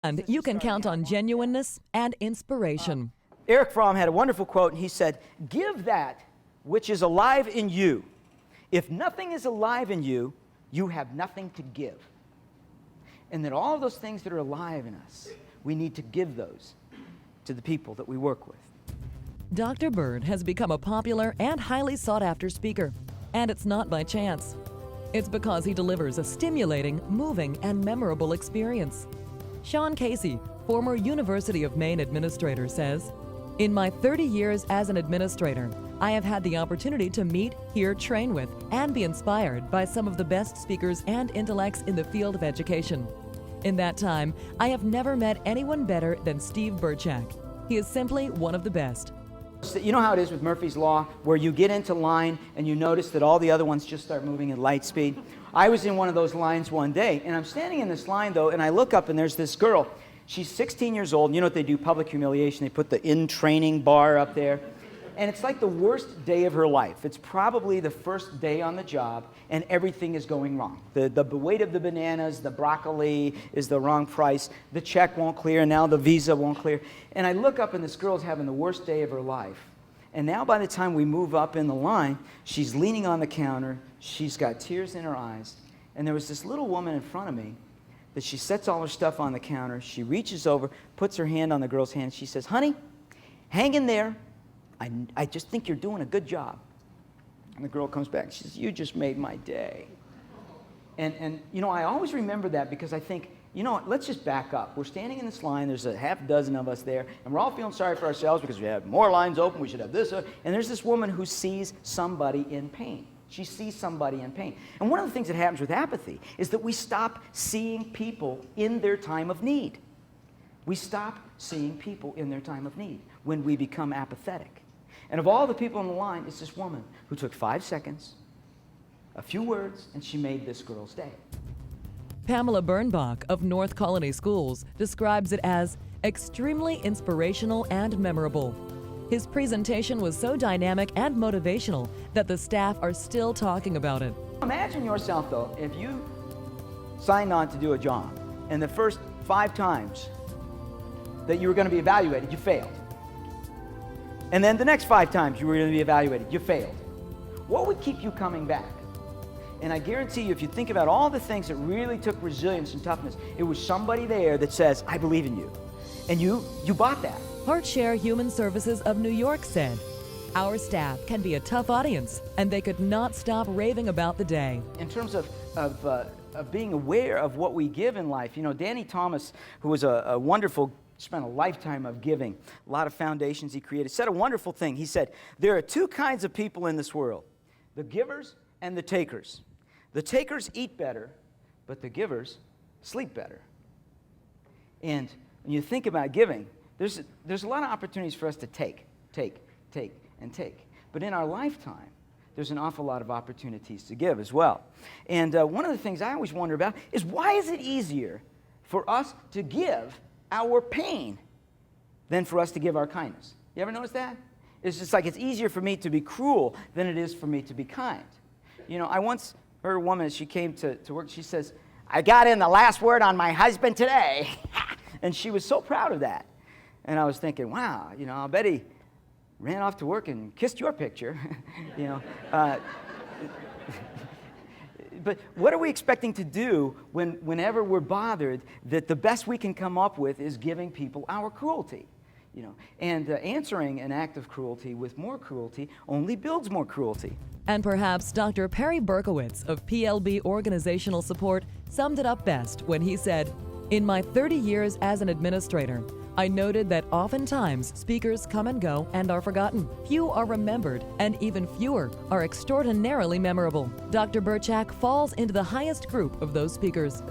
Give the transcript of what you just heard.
And you can count on genuineness and inspiration. Eric Fromm had a wonderful quote, and he said, "Give that which is alive in you. If nothing is alive in you, you have nothing to give." And that all of those things that are alive in us, we need to give those to the people that we work with. Dr. Bird has become a popular and highly sought-after speaker, and it's not by chance. It's because he delivers a stimulating, moving, and memorable experience. Sean Casey, former University of Maine administrator, says, "In my 30 years as an administrator, I have had the opportunity to meet, hear, train with, and be inspired by some of the best speakers and intellects in the field of education. In that time, I have never met anyone better than Steve Birchak. He is simply one of the best." You know how it is with Murphy's Law, where you get into line and you notice that all the other ones just start moving at light speed? I was in one of those lines one day, and I'm standing in this line, though, and I look up, and there's this girl. She's 16 years old, and you know what they do, public humiliation. They put the in-training bar up there. And it's like the worst day of her life. It's probably the first day on the job, and everything is going wrong. The weight of the bananas, the broccoli is the wrong price, the check won't clear, and now the visa won't clear. And I look up, and this girl's having the worst day of her life. And now by the time we move up in the line, she's leaning on the counter, she's got tears in her eyes, and there was this little woman in front of me that she sets all her stuff on the counter, she reaches over, puts her hand on the girl's hand, she says, "Honey, hang in there. I just think you're doing a good job." And the girl comes back, she says, "You just made my day." And you know, I always remember that because I think, you know what, let's just back up. We're standing in this line, there's a half dozen of us there, and we're all feeling sorry for ourselves because we have more lines open, we should have this. And there's this woman who sees somebody in pain. She sees somebody in pain. And one of the things that happens with apathy is that we stop seeing people in their time of need. We stop seeing people in their time of need when we become apathetic. And of all the people on the line, it's this woman who took 5 seconds, a few words, and she made this girl's day. Pamela Birnbach of North Colony Schools describes it as extremely inspirational and memorable. His presentation was so dynamic and motivational that the staff are still talking about it. Imagine yourself, though, if you signed on to do a job, and the first 5 times that you were going to be evaluated, you failed. And then the next 5 times you were going to be evaluated, you failed. What would keep you coming back? And I guarantee you, if you think about all the things that really took resilience and toughness, it was somebody there that says, "I believe in you." And you bought that. HeartShare Human Services of New York said, "Our staff can be a tough audience, and they could not stop raving about the day." In terms of being aware of what we give in life, you know, Danny Thomas, who was a wonderful, spent a lifetime of giving, a lot of foundations he created, said a wonderful thing. He said, "There are 2 kinds of people in this world, the givers and the takers. The takers eat better, but the givers sleep better." And when you think about giving, there's a lot of opportunities for us to take. But in our lifetime, there's an awful lot of opportunities to give as well. And one of the things I always wonder about is, why is it easier for us to give our pain than for us to give our kindness? You ever notice that? It's just like it's easier for me to be cruel than it is for me to be kind. You know, I once heard a woman, as she came to work, she says, "I got in the last word on my husband today." And she was so proud of that. And I was thinking, wow, you know, I'll bet he ran off to work and kissed your picture. You know, but what are we expecting to do whenever we're bothered that the best we can come up with is giving people our cruelty? You know, and answering an act of cruelty with more cruelty only builds more cruelty. And perhaps Dr. Perry Berkowitz of PLB Organizational Support summed it up best when he said, "In my 30 years as an administrator, I noted that oftentimes speakers come and go and are forgotten. Few are remembered, and even fewer are extraordinarily memorable. Dr. Birchak falls into the highest group of those speakers."